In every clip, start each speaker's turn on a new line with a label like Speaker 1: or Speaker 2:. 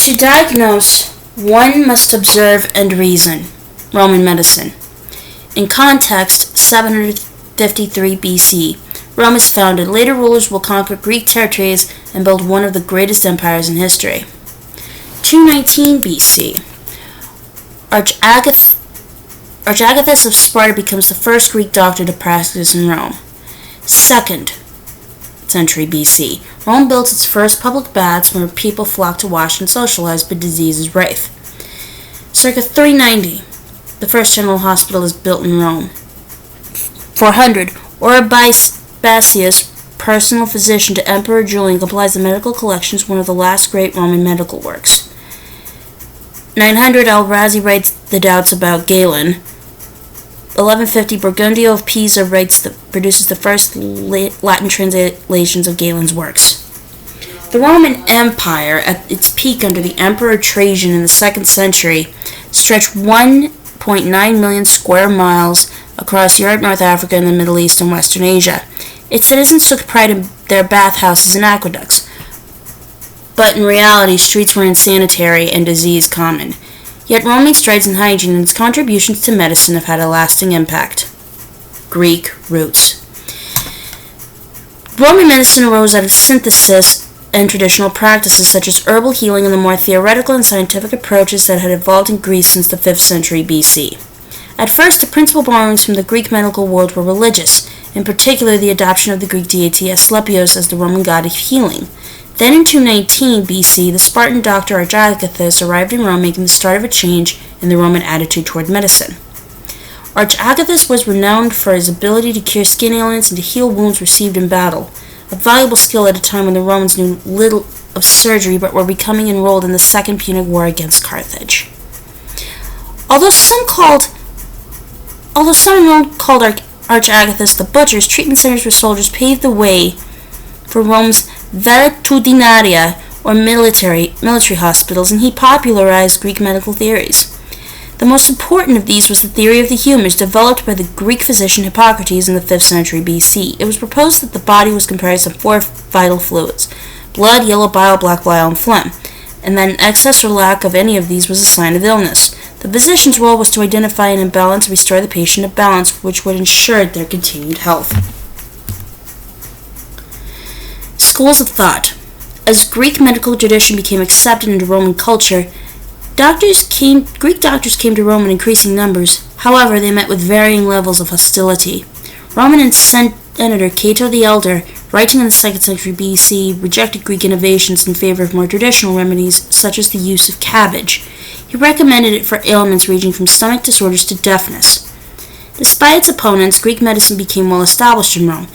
Speaker 1: To diagnose, one must observe and reason. Roman medicine. In context, 753 BC. Rome is founded. Later rulers will conquer Greek territories and build one of the greatest empires in history. 219 BC. Archagathus of Sparta becomes the first Greek doctor to practice in Rome. 2nd century BC. Rome built its first public baths where people flocked to wash and socialize, but disease is rife. Circa 390. The first general hospital is built in Rome. 400. Oribasius, personal physician to Emperor Julian, compiles the medical collections, one of the last great Roman medical works. 900. Al-Razi writes the doubts about Galen. 1150. Burgundio of Pisa produces the first Latin translations of Galen's works. The Roman Empire, at its peak under the Emperor Trajan in the 2nd century, stretched 1.9 million square miles across Europe, North Africa, and the Middle East and Western Asia. Its citizens took pride in their bathhouses and aqueducts, but in reality, streets were unsanitary and disease common. Yet Rome made strides in hygiene, and its contributions to medicine have had a lasting impact. Greek roots. Roman medicine arose out of synthesis and traditional practices such as herbal healing and the more theoretical and scientific approaches that had evolved in Greece since the 5th century BC. At first, the principal borrowings from the Greek medical world were religious, in particular the adoption of the Greek deity Asclepios as the Roman god of healing. Then in 219 BC, the Spartan doctor Archagathus arrived in Rome, making the start of a change in the Roman attitude toward medicine. Archagathus was renowned for his ability to cure skin ailments and to heal wounds received in battle, a valuable skill at a time when the Romans knew little of surgery but were becoming enrolled in the Second Punic War against Carthage. Although some in Rome called Archagathus the Butcher's, treatment centers for soldiers paved the way for Rome's valetudinaria, or military hospitals, and he popularized Greek medical theories. The most important of these was the theory of the humors, developed by the Greek physician Hippocrates in the 5th century BC. It was proposed that the body was comprised of 4 vital fluids: blood, yellow bile, black bile, and phlegm, and that an excess or lack of any of these was a sign of illness. The physician's role was to identify an imbalance and restore the patient to balance, which would ensure their continued health. Schools of thought. As Greek medical tradition became accepted into Roman culture, Greek doctors came to Rome in increasing numbers. However, they met with varying levels of hostility. Roman Senator Cato the Elder, writing in the 2nd century BC, rejected Greek innovations in favor of more traditional remedies, such as the use of cabbage. He recommended it for ailments ranging from stomach disorders to deafness. Despite its opponents, Greek medicine became well established in Rome.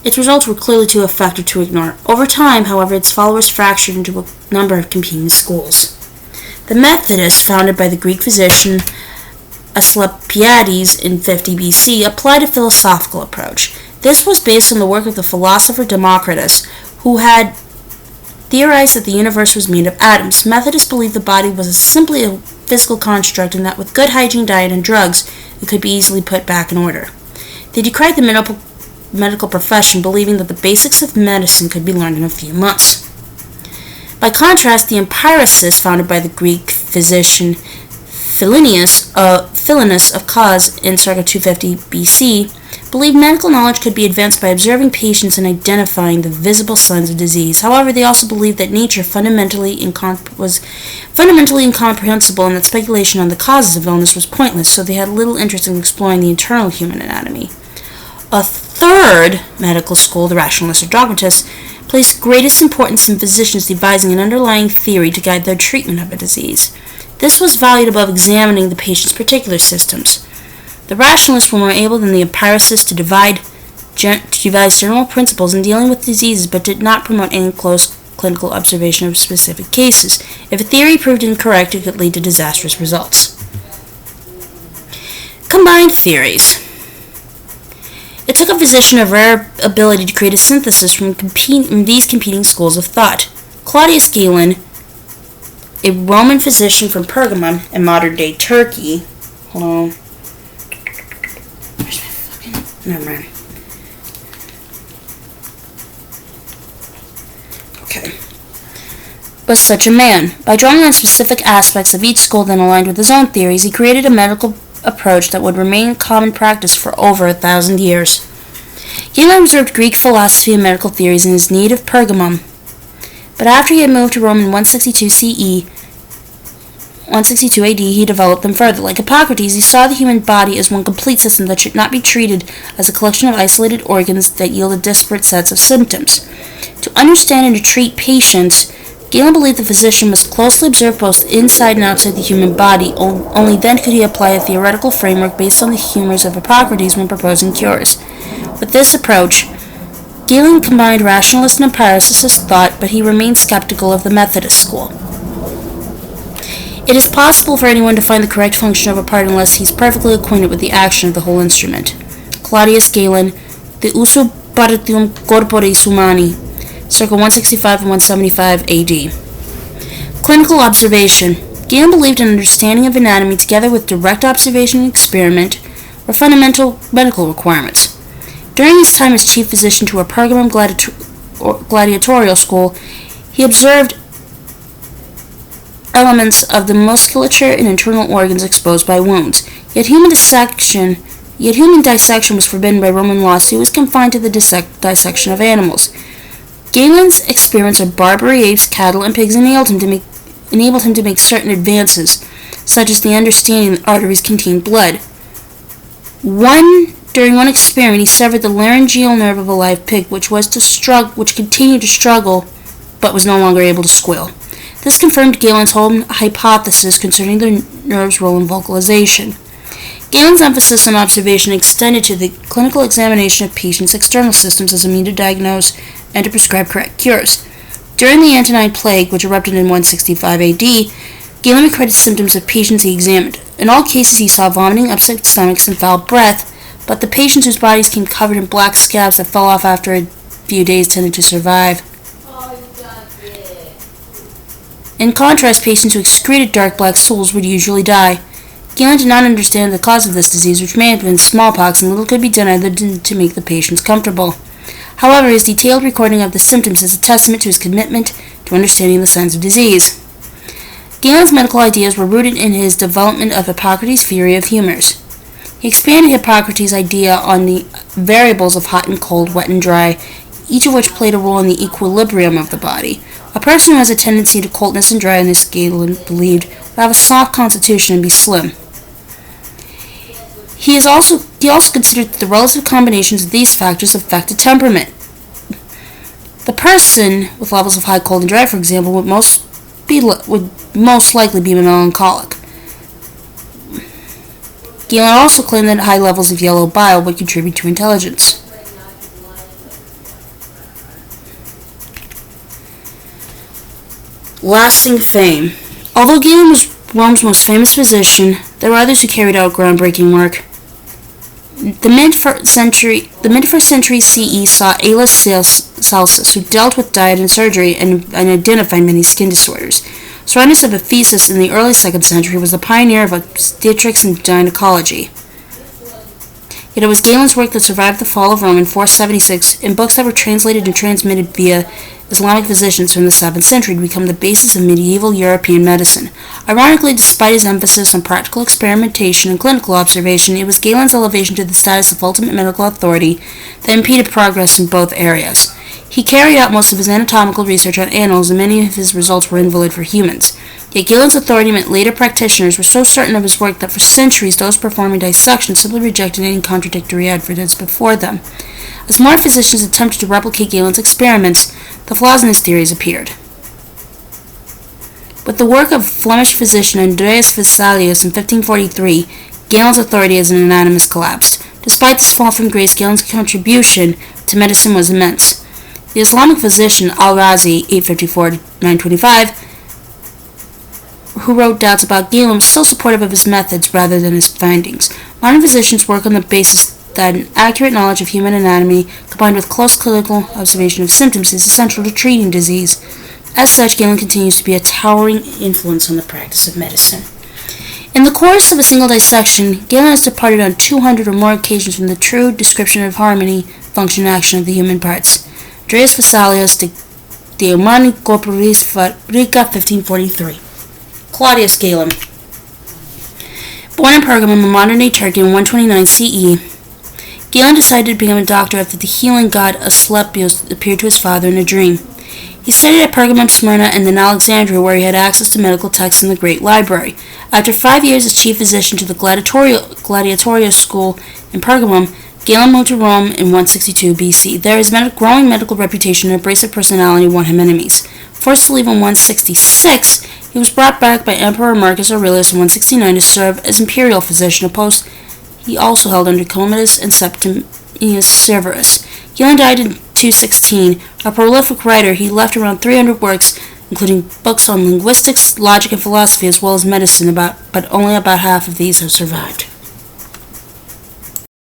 Speaker 1: Its results were clearly too effective to ignore. Over time, however, its followers fractured into a number of competing schools. The Methodists, founded by the Greek physician Asclepiades in 50 BC, applied a philosophical approach. This was based on the work of the philosopher Democritus, who had theorized that the universe was made of atoms. Methodists believed the body was simply a physical construct and that with good hygiene, diet, and drugs, it could be easily put back in order. They decried the medical profession, believing that the basics of medicine could be learned in a few months. By contrast, the empiricists, founded by the Greek physician Philinus of Cos in circa 250 BC, believed medical knowledge could be advanced by observing patients and identifying the visible signs of disease. However, they also believed that nature was fundamentally incomprehensible and that speculation on the causes of illness was pointless, so they had little interest in exploring the internal human anatomy. A third medical school, the rationalists or dogmatists, placed greatest importance in physicians devising an underlying theory to guide their treatment of a disease. This was valued above examining the patient's particular symptoms. The rationalists were more able than the empiricists to devise general principles in dealing with diseases, but did not promote any close clinical observation of specific cases. If a theory proved incorrect, it could lead to disastrous results. Combined theories. It took a physician of rare ability to create a synthesis from these competing schools of thought. Claudius Galen, a Roman physician from Pergamum in modern-day Turkey. Hold on. Where's my fucking... Never mind. Okay. was such a man. By drawing on specific aspects of each school that aligned with his own theories, he created a medical approach that would remain common practice for over 1,000 years. Galen observed Greek philosophy and medical theories in his native Pergamum, but after he had moved to Rome in 162 AD, he developed them further. Like Hippocrates, he saw the human body as one complete system that should not be treated as a collection of isolated organs that yielded disparate sets of symptoms. To understand and to treat patients, Galen believed the physician must closely observe both inside and outside the human body. Only then could he apply a theoretical framework based on the humors of Hippocrates when proposing cures. With this approach, Galen combined rationalist and empiricist thought, but he remained skeptical of the Methodist school. It is possible for anyone to find the correct function of a part unless he is perfectly acquainted with the action of the whole instrument. Claudius Galen, De Usu Partitum Corporis Humani, circa 165 and 175 AD. Clinical observation. Galen believed an understanding of anatomy together with direct observation and experiment were fundamental medical requirements. During his time as chief physician to a Pergamum gladiatorial school, he observed elements of the musculature and internal organs exposed by wounds. Yet human dissection was forbidden by Roman law, so he was confined to the dissection of animals. Galen's experiments of Barbary apes, cattle, and pigs enabled him to make certain advances, such as the understanding that arteries contain blood. During one experiment, he severed the laryngeal nerve of a live pig, which continued to struggle, but was no longer able to squeal. This confirmed Galen's whole hypothesis concerning the nerve's role in vocalization. Galen's emphasis on observation extended to the clinical examination of patients' external systems as a means to diagnose and to prescribe correct cures. During the Antonine Plague, which erupted in 165 AD, Galen recorded symptoms of patients he examined. In all cases, he saw vomiting, upset stomachs, and foul breath, but the patients whose bodies came covered in black scabs that fell off after a few days tended to survive. In contrast, patients who excreted dark black stools would usually die. Galen did not understand the cause of this disease, which may have been smallpox, and little could be done other than to make the patients comfortable. However, his detailed recording of the symptoms is a testament to his commitment to understanding the signs of disease. Galen's medical ideas were rooted in his development of Hippocrates' theory of humors. He expanded Hippocrates' idea on the variables of hot and cold, wet and dry, each of which played a role in the equilibrium of the body. A person who has a tendency to coldness and dryness, Galen believed, would have a soft constitution and be slim. He also considered that the relative combinations of these factors affected temperament. The person with levels of high, cold, and dry, for example, would most likely be melancholic. Galen also claimed that high levels of yellow bile would contribute to intelligence. Lasting fame. Although Galen was Rome's most famous physician, there were others who carried out groundbreaking work. The mid-1st century CE saw Aulus Celsus, who dealt with diet and surgery and identified many skin disorders. Soranus of Ephesus in the early 2nd century was the pioneer of obstetrics and gynecology. Yet it was Galen's work that survived the fall of Rome in 476 in books that were translated and transmitted via Islamic physicians from the 7th century to become the basis of medieval European medicine. Ironically, despite his emphasis on practical experimentation and clinical observation, it was Galen's elevation to the status of ultimate medical authority that impeded progress in both areas. He carried out most of his anatomical research on animals, and many of his results were invalid for humans. Yet Galen's authority meant later practitioners were so certain of his work that for centuries those performing dissection simply rejected any contradictory evidence before them. As more physicians attempted to replicate Galen's experiments, the flaws in his theories appeared. With the work of Flemish physician Andreas Vesalius in 1543, Galen's authority as an anatomist collapsed. Despite this fall from grace, Galen's contribution to medicine was immense. The Islamic physician Al-Razi, 854-925, who wrote doubts about Galen, was still supportive of his methods rather than his findings. Modern physicians work on the basis that an accurate knowledge of human anatomy combined with close clinical observation of symptoms is essential to treating disease. As such, Galen continues to be a towering influence on the practice of medicine. In the course of a single dissection, Galen has departed on 200 or more occasions from the true description of harmony, function, and action of the human parts. Andreas Vesalius De Humani Corporis Fabrica, 1543. Claudius Galen. Born in Pergamum in modern-day Turkey in 129 CE, Galen decided to become a doctor after the healing god Asclepius appeared to his father in a dream. He studied at Pergamum, Smyrna, and then Alexandria, where he had access to medical texts in the Great Library. After 5 years as chief physician to the gladiatorial school in Pergamum, Galen moved to Rome in 162 BC. There, his growing medical reputation and abrasive personality won him enemies. Forced to leave in 166, he was brought back by Emperor Marcus Aurelius in 169 to serve as imperial physician, a post he also held under Commodus and Septimius Severus. Galen died in 216. A prolific writer, he left around 300 works, including books on linguistics, logic, and philosophy, as well as medicine, but only about half of these have survived.